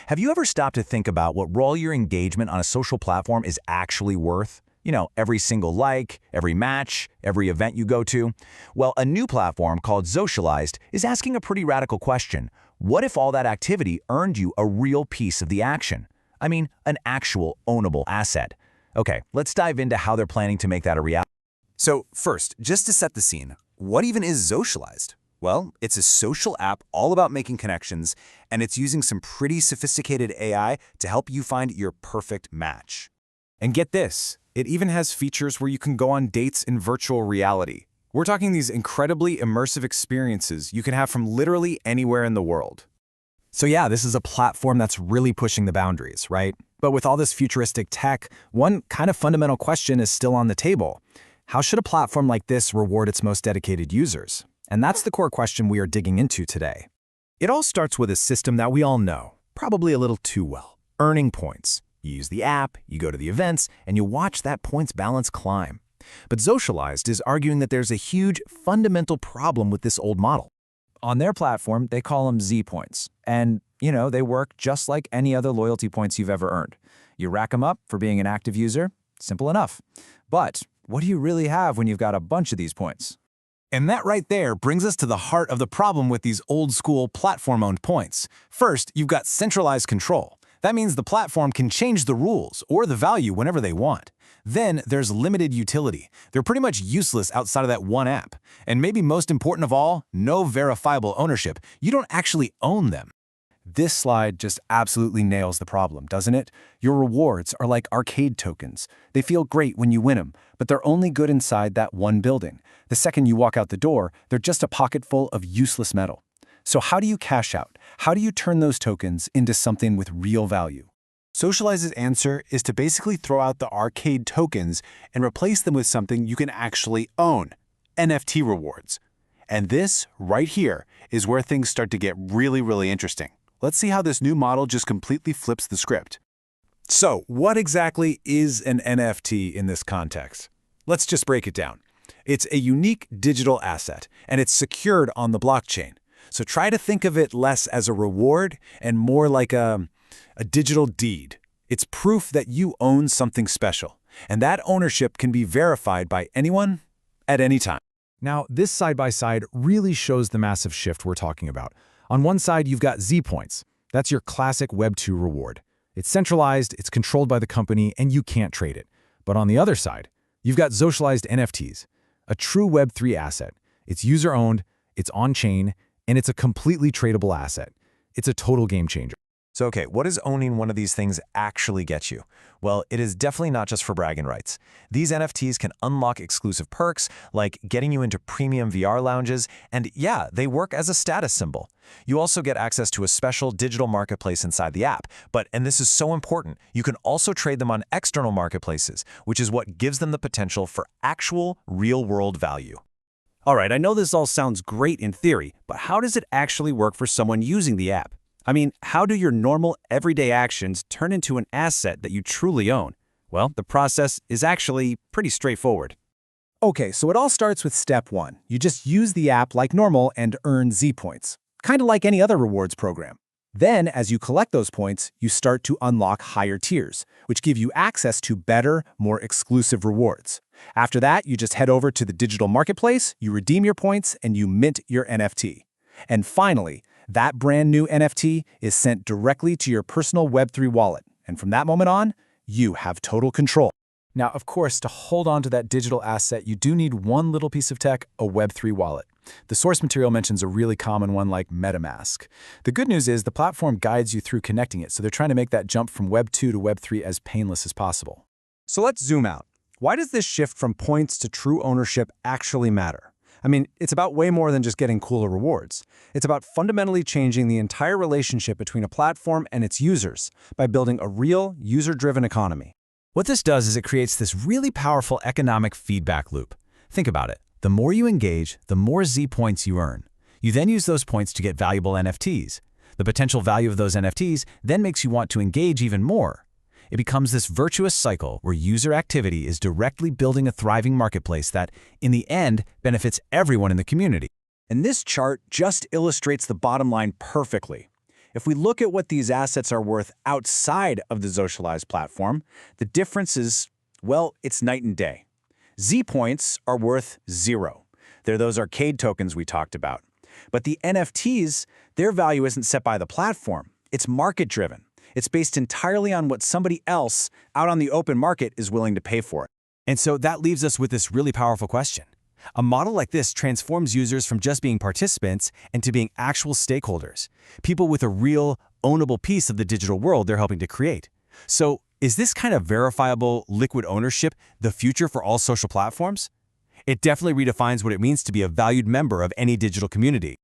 Have you ever stopped to think about what role your engagement on a social platform is actually worth? Every single like, every match, every event you go to? Well, a new platform called Zocialized is asking a pretty radical question. What if all that activity earned you a real piece of the action? I mean, an actual ownable asset. Okay, let's dive into how they're planning to make that a reality. So first, just to set the scene, what even is Zocialized? Well, it's a social app all about making connections, and it's using some pretty sophisticated AI to help you find your perfect match. And get this, it even has features where you can go on dates in virtual reality. We're talking these incredibly immersive experiences you can have from literally anywhere in the world. So yeah, this is a platform that's really pushing the boundaries, right? But with all this futuristic tech, one kind of fundamental question is still on the table. How should a platform like this reward its most dedicated users? And that's the core question we are digging into today. It all starts with a system that we all know, probably a little too well: earning points. You use the app, you go to the events, and you watch that points balance climb. But Zocialized is arguing that there's a huge, fundamental problem with this old model. On their platform, they call them Z points. And, they work just like any other loyalty points you've ever earned. You rack them up for being an active user, simple enough. But what do you really have when you've got a bunch of these points? And that right there brings us to the heart of the problem with these old-school platform-owned points. First, you've got centralized control. That means the platform can change the rules or the value whenever they want. Then there's limited utility. They're pretty much useless outside of that one app. And maybe most important of all, no verifiable ownership. You don't actually own them. This slide just absolutely nails the problem, doesn't it? Your rewards are like arcade tokens. They feel great when you win them, but they're only good inside that one building. The second you walk out the door, they're just a pocket full of useless metal. So how do you cash out? How do you turn those tokens into something with real value? Zocialized's answer is to basically throw out the arcade tokens and replace them with something you can actually own: NFT rewards. And this, right here, is where things start to get really interesting. Let's see how this new model just completely flips the script. So, what exactly is an NFT in this context? Let's just break it down. It's a unique digital asset, and it's secured on the blockchain. So try to think of it less as a reward and more like a digital deed. It's proof that you own something special, and that ownership can be verified by anyone at any time. Now, this side-by-side really shows the massive shift we're talking about. On one side, you've got Z points. That's your classic Web 2 reward. It's centralized, it's controlled by the company, and you can't trade it. But on the other side, you've got Zocialized NFTs, a true Web 3 asset. It's user-owned, it's on-chain, and it's a completely tradable asset. It's a total game changer. So okay, what does owning one of these things actually get you? Well, it is definitely not just for bragging rights. These NFTs can unlock exclusive perks, like getting you into premium VR lounges, and yeah, they work as a status symbol. You also get access to a special digital marketplace inside the app, and this is so important, you can also trade them on external marketplaces, which is what gives them the potential for actual, real-world value. All right, I know this all sounds great in theory, but how does it actually work for someone using the app? I mean, how do your normal, everyday actions turn into an asset that you truly own? Well, the process is actually pretty straightforward. Okay, so it all starts with step one. You just use the app like normal and earn Z points, kind of like any other rewards program. Then, as you collect those points, you start to unlock higher tiers, which give you access to better, more exclusive rewards. After that, you just head over to the digital marketplace, you redeem your points, and you mint your NFT. And finally, that brand new NFT is sent directly to your personal Web3 wallet. And from that moment on, you have total control. Now, of course, to hold on to that digital asset, you do need one little piece of tech: a Web3 wallet. The source material mentions a really common one like MetaMask. The good news is the platform guides you through connecting it, so they're trying to make that jump from Web 2 to Web 3 as painless as possible. So let's zoom out. Why does this shift from points to true ownership actually matter? I mean, it's about way more than just getting cooler rewards. It's about fundamentally changing the entire relationship between a platform and its users by building a real, user-driven economy. What this does is it creates this really powerful economic feedback loop. Think about it. The more you engage, the more Z points you earn. You then use those points to get valuable NFTs. The potential value of those NFTs then makes you want to engage even more. It becomes this virtuous cycle where user activity is directly building a thriving marketplace that, in the end, benefits everyone in the community. And this chart just illustrates the bottom line perfectly. If we look at what these assets are worth outside of the Zocialized platform, the difference is, well, it's night and day. Z-points are worth 0. They're those arcade tokens we talked about. But the NFTs, their value isn't set by the platform. It's market-driven. It's based entirely on what somebody else out on the open market is willing to pay for it. And so that leaves us with this really powerful question. A model like this transforms users from just being participants into being actual stakeholders, people with a real, ownable piece of the digital world they're helping to create. So, is this kind of verifiable, liquid ownership the future for all social platforms? It definitely redefines what it means to be a valued member of any digital community.